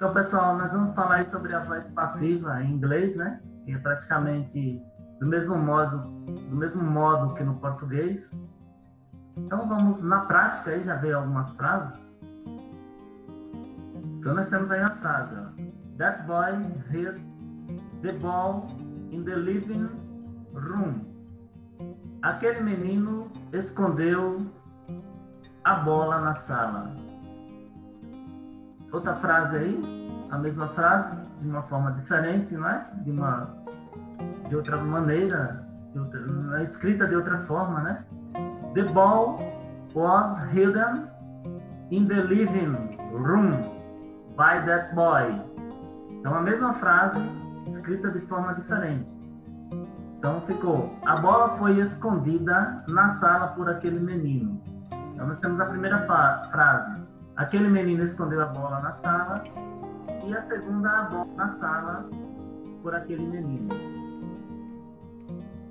Então, pessoal, nós vamos falar aí sobre a voz passiva em inglês, né? Que é praticamente do mesmo modo que no português. Então, vamos na prática aí, já veio algumas frases. Então, nós temos aí a frase, ó. That boy hit the ball in the living room. Aquele menino escondeu a bola na sala. Outra frase aí, a mesma frase, de uma forma diferente, não é? De outra maneira, escrita de outra forma, né? The ball was hidden in the living room by that boy. Então, a mesma frase, escrita de forma diferente. Então, ficou, a bola foi escondida na sala por aquele menino. Então, nós temos a primeira frase, aquele menino escondeu a bola na sala, e a segunda, a bola na sala por aquele menino.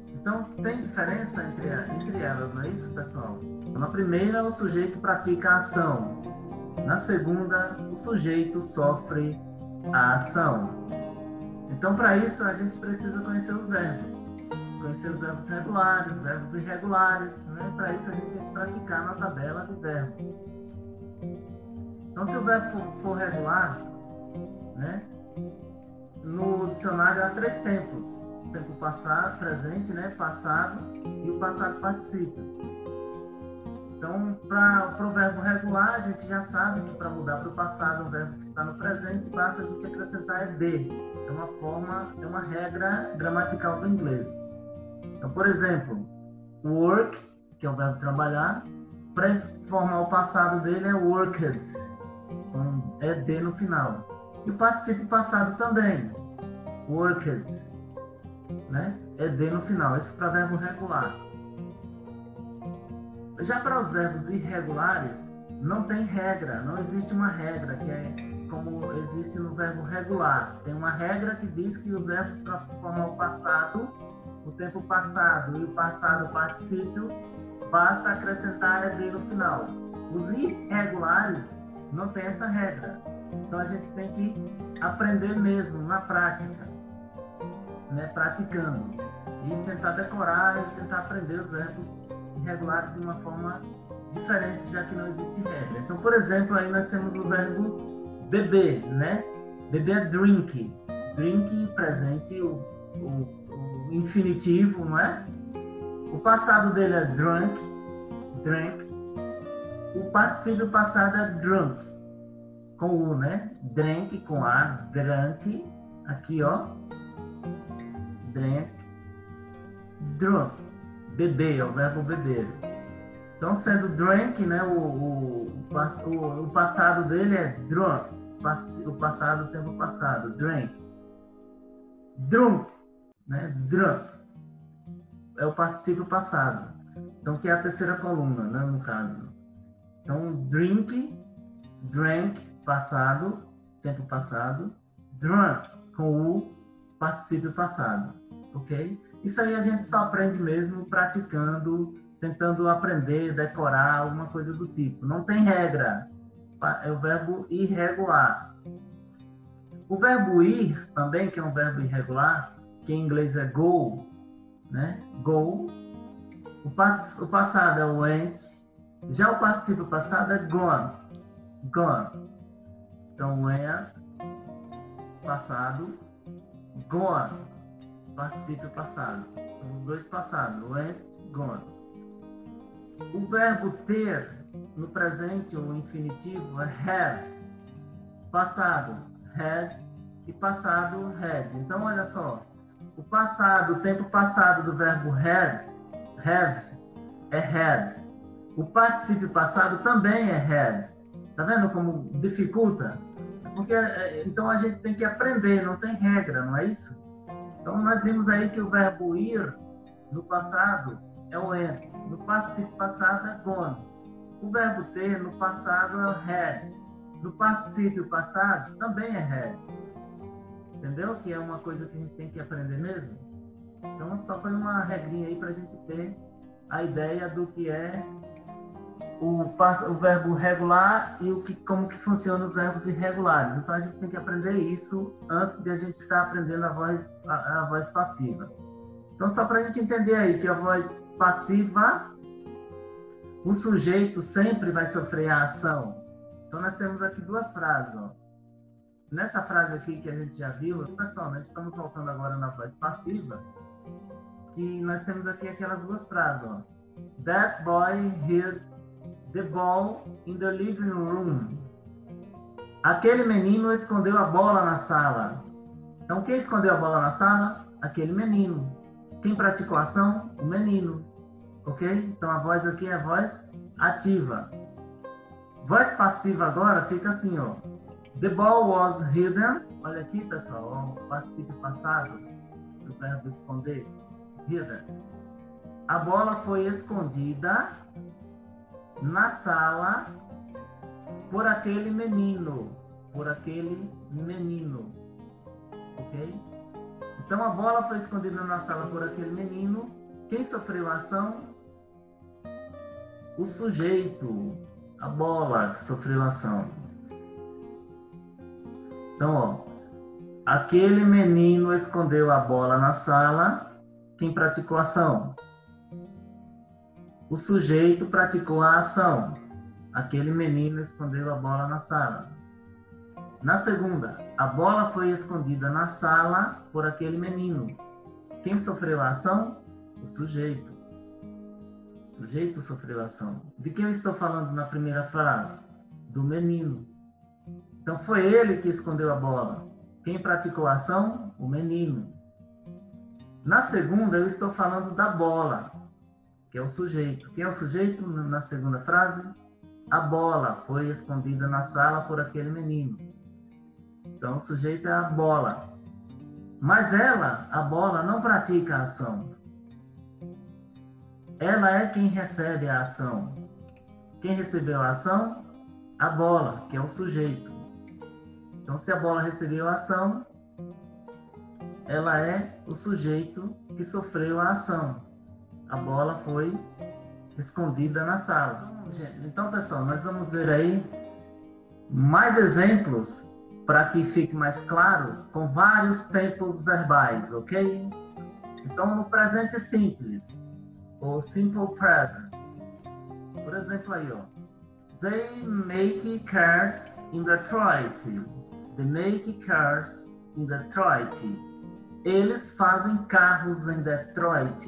Então, tem diferença entre elas, não é isso, pessoal? Então, na primeira, o sujeito pratica a ação. Na segunda, o sujeito sofre a ação. Então, para isso, a gente precisa conhecer os verbos. Conhecer os verbos regulares, verbos irregulares, né? Para isso, a gente tem que praticar na tabela de verbos. Então, se o verbo for regular, né? No dicionário há 3 tempos. O tempo passado, presente, né? Passado e o passado particípio. Então, para o verbo regular, a gente já sabe que para mudar para o passado, um verbo que está no presente, basta a gente acrescentar ED. É uma regra gramatical do inglês. Então, por exemplo, work, que é o verbo trabalhar, para formar o passado dele é worked, com ED no final. E o particípio passado também, worked, né? ED no final, esse para verbo regular. Já para os verbos irregulares, não tem regra, não existe uma regra, que é como existe no verbo regular. Tem uma regra que diz que os verbos para formar o passado, o tempo passado e o passado particípio, basta acrescentar ED no final. Os irregulares não tem essa regra. Então a gente tem que aprender mesmo, na prática, né? Praticando. E tentar decorar e tentar aprender os verbos irregulares de uma forma diferente, já que não existe regra. Então, por exemplo, aí nós temos o verbo beber, né? Beber é drink. Drink, presente, o infinitivo, não é? O passado dele é drunk, drank. O particípio passado é drunk, com U, né? Drank, com A, drank. Aqui, ó. Drank. Drunk. Beber, é o verbo beber. Então, sendo drink, né? O passado dele é drunk. O passado, o tempo passado, drink. Drunk, né? Drunk. É o particípio passado. Então, que é a terceira coluna, né? No caso. Então, drink, drank, passado, tempo passado. Drunk, com o particípio passado. Ok? Isso aí a gente só aprende mesmo praticando, tentando aprender, decorar, alguma coisa do tipo. Não tem regra. É o verbo irregular. O verbo ir também, que é um verbo irregular, que em inglês é go, né? Go. O passado é went. Já o particípio passado é gone. Gone. Então, went, passado, gone, particípio passado. Os dois passados, went, gone. O verbo ter, no presente, o infinitivo, é have. Passado, had, e passado, had. Então, olha só, o passado, o tempo passado do verbo have, é had. O particípio passado também é had. Tá vendo como dificulta? Porque, então, a gente tem que aprender, não tem regra, não é isso? Então, nós vimos aí que o verbo ir, no passado, é went. No particípio passado, é gone. O verbo ter, no passado, é had. No particípio passado, também é had. Entendeu? Que é uma coisa que a gente tem que aprender mesmo. Então, só foi uma regrinha aí para a gente ter a ideia do que é o verbo regular e como que funcionam os verbos irregulares. Então, a gente tem que aprender isso antes de a gente estar aprendendo a voz passiva. Então, só para a gente entender aí que a voz passiva, o sujeito sempre vai sofrer a ação. Então, nós temos aqui duas frases. Ó. Nessa frase aqui que a gente já viu, pessoal, nós estamos voltando agora na voz passiva, que nós temos aqui aquelas duas frases. Ó. That boy hid the ball in the living room. Aquele menino escondeu a bola na sala. Então, quem escondeu a bola na sala? Aquele menino. Quem praticou a ação? O menino. Ok? Então, a voz aqui é a voz ativa. Voz passiva agora fica assim, ó. The ball was hidden. Olha aqui, pessoal, ó, o particípio passado do verbo esconder. Hidden. A bola foi escondida na sala por aquele menino. Por aquele menino. Ok? Então, a bola foi escondida na sala por aquele menino. Quem sofreu a ação? O sujeito. A bola que sofreu a ação. Então, ó. Aquele menino escondeu a bola na sala. Quem praticou a ação? O sujeito praticou a ação. Aquele menino escondeu a bola na sala. Na segunda, a bola foi escondida na sala por aquele menino. Quem sofreu a ação? O sujeito. O sujeito sofreu a ação. De quem eu estou falando na primeira frase? Do menino. Então foi ele que escondeu a bola. Quem praticou a ação? O menino. Na segunda, eu estou falando da bola, que é o sujeito. Quem é o sujeito na segunda frase? A bola foi escondida na sala por aquele menino. Então, o sujeito é a bola. Mas ela, a bola, não pratica a ação. Ela é quem recebe a ação. Quem recebeu a ação? A bola, que é o sujeito. Então, se a bola recebeu a ação, ela é o sujeito que sofreu a ação. A bola foi escondida na sala. Então, pessoal, nós vamos ver aí mais exemplos para que fique mais claro com vários tempos verbais, ok? Então, no presente simples, ou simple present. Por exemplo aí, ó. They make cars in Detroit. They make cars in Detroit. Eles fazem carros em Detroit.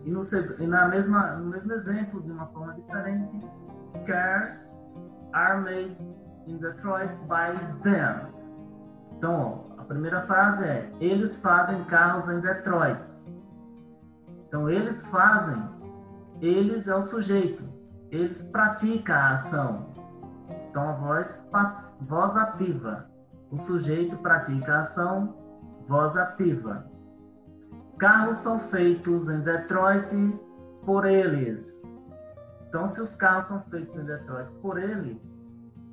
E no mesmo exemplo, de uma forma diferente, cars are made in Detroit by them. Então, ó, a primeira frase é: eles fazem carros em Detroit. Então, eles fazem, eles é o sujeito, eles praticam a ação. Então, a voz ativa. O sujeito pratica a ação, voz ativa. Carros são feitos em Detroit por eles. Então, se os carros são feitos em Detroit por eles,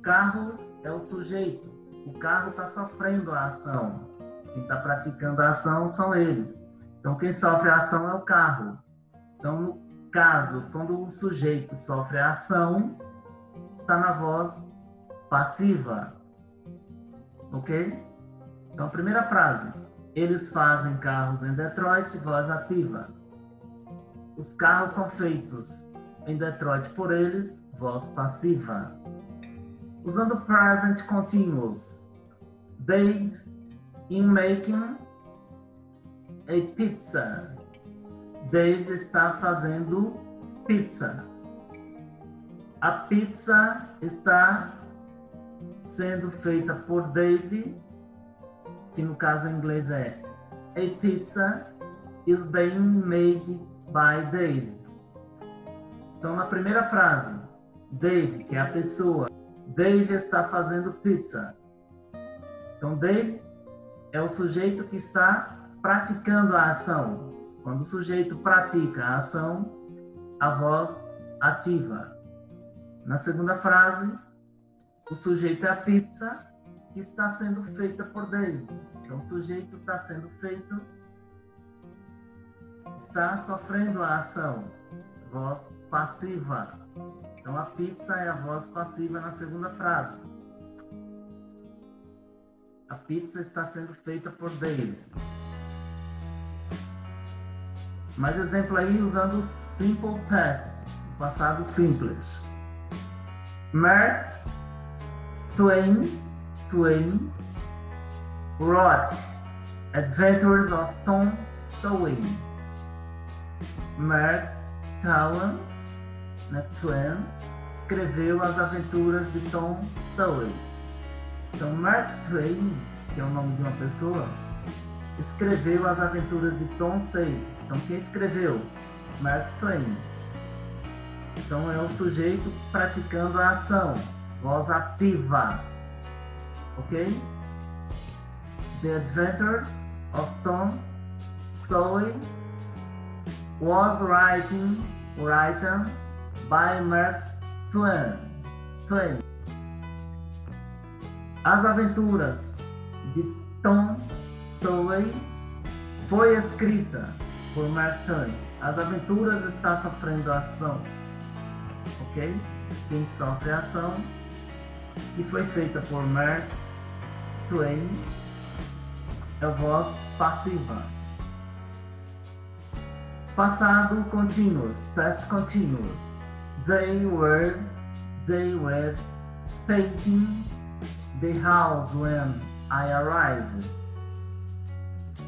carros é o sujeito. O carro está sofrendo a ação. Quem está praticando a ação são eles. Então, quem sofre a ação é o carro. Então, no caso, quando o sujeito sofre a ação, está na voz passiva. Ok? Então, primeira frase. Eles fazem carros em Detroit, voz ativa. Os carros são feitos em Detroit por eles, voz passiva. Usando present continuous. They in making a pizza. Dave está fazendo pizza. A pizza está sendo feita por Dave, que no caso em inglês é a pizza is being made by Dave. Então, na primeira frase, Dave, que é a pessoa, Dave está fazendo pizza. Então, Dave é o sujeito que está praticando a ação. Quando o sujeito pratica a ação, a voz ativa. Na segunda frase, o sujeito é a pizza que está sendo feita por Dave. Então, o sujeito está sendo feito, está sofrendo a ação. Voz passiva. Então, a pizza é a voz passiva na segunda frase. A pizza está sendo feita por Dave. Mais exemplo aí usando o simple past, o passado simples. Mark Twain wrote Adventures of Tom Sawyer. Mark Twain escreveu as aventuras de Tom Sawyer. Então, Mark Twain, que é o nome de uma pessoa, escreveu as aventuras de Tom Sawyer. Então, quem escreveu? Mark Twain. Então, é o sujeito praticando a ação, voz ativa. Ok? The Adventures of Tom Sawyer was written by Mark Twain. As aventuras de Tom Sawyer foi escrita por Mark Twain. As aventuras está sofrendo ação. Ok? Quem sofre a ação, que foi feita por Mark Twain, é a voz passiva. Passado continuous, past continuous. They were painting the house when I arrived.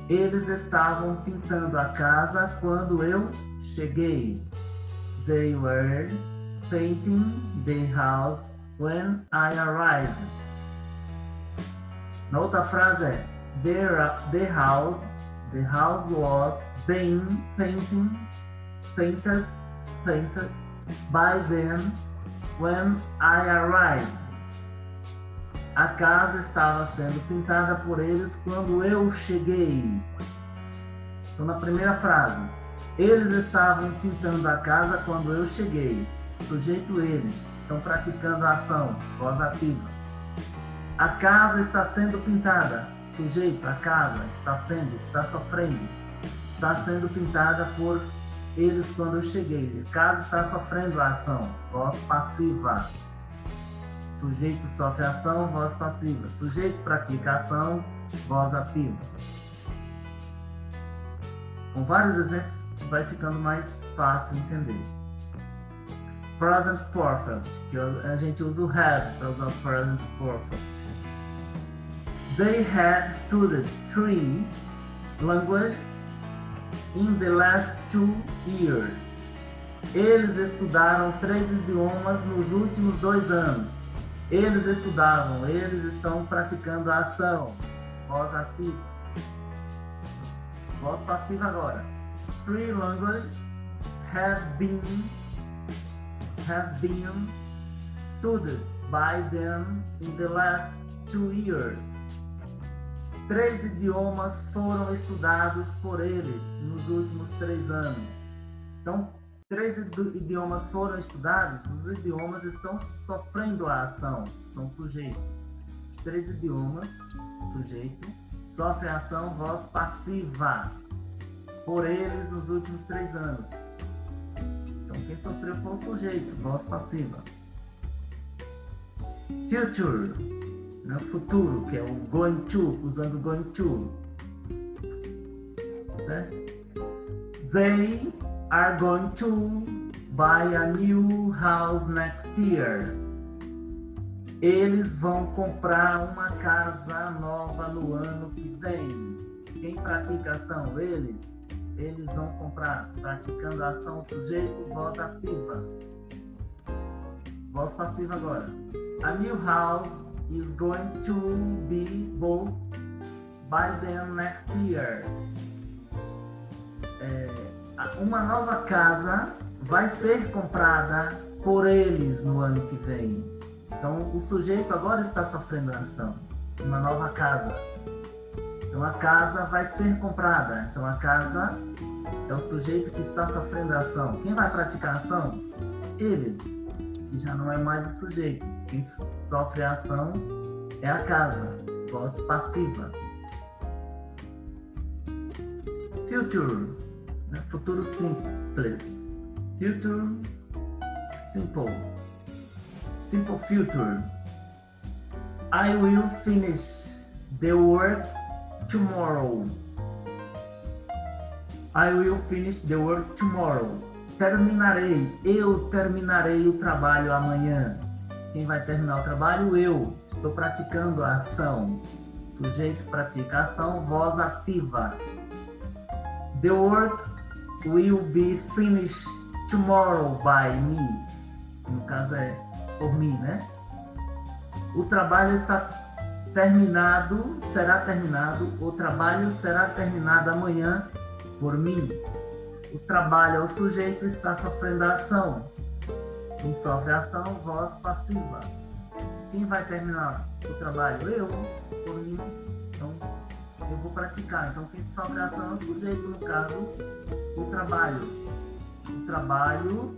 Eles estavam pintando a casa quando eu cheguei. They were painting the house when I arrived. Na outra frase é the house was being painted by them when I arrived. A casa estava sendo pintada por eles quando eu cheguei. Então, na primeira frase, eles estavam pintando a casa quando eu cheguei. Sujeito eles, estão praticando a ação, voz ativa. A casa está sendo pintada. Sujeito, a casa, está sofrendo. Está sendo pintada por eles quando eu cheguei. A casa está sofrendo a ação, voz passiva. Sujeito sofre ação, voz passiva. Sujeito pratica ação, voz ativa. Com vários exemplos vai ficando mais fácil entender. Present Perfect, que a gente usa o have para usar o Present Perfect. They have studied 3 languages in the last 2 years. Eles estudaram 3 idiomas nos últimos 2 anos. Eles estudavam, eles estão praticando a ação. Voz ativa. Voz passiva agora. 3 languages have been studied by them in the last 2 years. 3 idiomas foram estudados por eles nos últimos 3 anos. Então, 3 idiomas foram estudados, os idiomas estão sofrendo a ação, são sujeitos. Os 3 idiomas, sujeito, sofre a ação, voz passiva, por eles nos últimos 3 anos. Então, quem sofreu foi o sujeito, voz passiva. Future, né? Futuro, que é o going to, usando going to. Certo? They are going to buy a new house next year. Eles vão comprar uma casa nova no ano que vem. Quem pratica a ação? Eles. Eles vão comprar. Praticando a ação, sujeito, voz ativa. Voz passiva agora. A new house is going to be bought by them next year. Uma nova casa vai ser comprada por eles no ano que vem. Então, o sujeito agora está sofrendo a ação. Uma nova casa. Então, a casa vai ser comprada. Então, a casa é o sujeito que está sofrendo a ação. Quem vai praticar a ação? Eles, que já não é mais o sujeito. Quem sofre a ação é a casa. Voz passiva. Future. Futuro simples. Future simple. simple future. I will finish the work tomorrow. I will finish the work tomorrow. Eu terminarei o trabalho amanhã. Quem vai terminar o trabalho? Eu. Estou praticando a ação. Sujeito pratica a ação, voz ativa. The work will be finished tomorrow by me. No caso é por mim, né? O trabalho está terminado, será terminado. O trabalho será terminado amanhã por mim. O trabalho é o sujeito, está sofrendo a ação. Quem sofre a ação, voz passiva. Quem vai terminar o trabalho? Eu, por mim. Então, eu vou praticar. Então, quem sofre a ação é o sujeito, no caso, o trabalho. O trabalho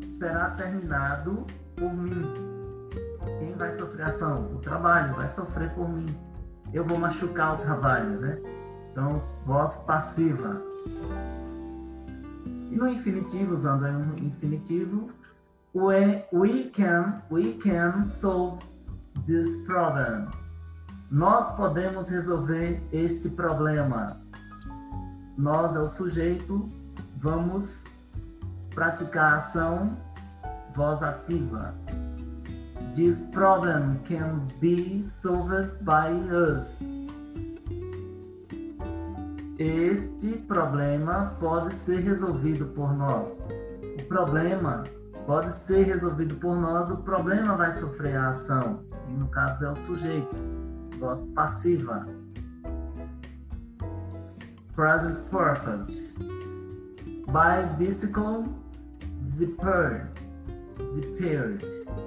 será terminado por mim. Quem vai sofrer a ação? O trabalho vai sofrer por mim. Eu vou machucar o trabalho, né? Então, voz passiva. E no infinitivo, usando o infinitivo, we can solve this problem. Nós podemos resolver este problema. Nós é o sujeito, vamos praticar a ação, voz ativa. This problem can be solved by us. Este problema pode ser resolvido por nós. O problema pode ser resolvido por nós, o problema vai sofrer a ação, que no caso é o sujeito, voz passiva. Present perfect. By bicycle, zippered,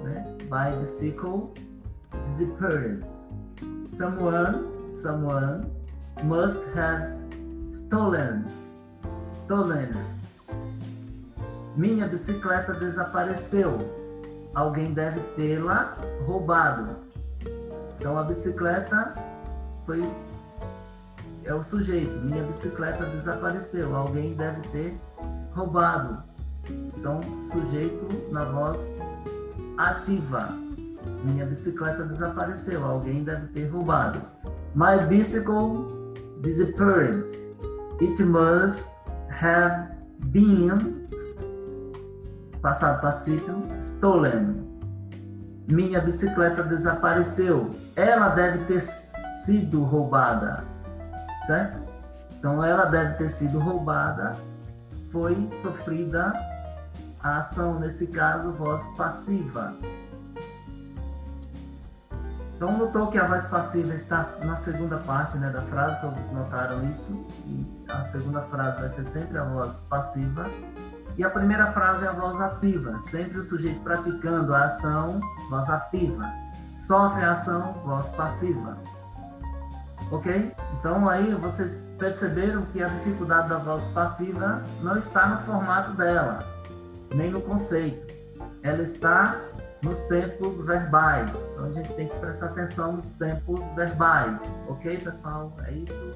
né? By bicycle, zippered. Someone must have stolen. Minha bicicleta desapareceu. Alguém deve tê-la roubado. Então a bicicleta é o sujeito. Minha bicicleta desapareceu. Alguém deve ter roubado. Então sujeito na voz ativa. Minha bicicleta desapareceu. Alguém deve ter roubado. My bicycle disappeared. It must have been, passado particípio, stolen. Minha bicicleta desapareceu. Ela deve ter sido roubada. Certo? Então, ela deve ter sido roubada. Foi sofrida a ação, nesse caso, voz passiva. Então, notou que a voz passiva está na segunda parte, né, da frase, todos notaram isso? E a segunda frase vai ser sempre a voz passiva. E a primeira frase é a voz ativa, sempre o sujeito praticando a ação, voz ativa. Sofre a ação, voz passiva. Ok? Então, aí vocês perceberam que a dificuldade da voz passiva não está no formato dela, nem no conceito. Ela está nos tempos verbais. Então a gente tem que prestar atenção nos tempos verbais. Ok, pessoal? É isso.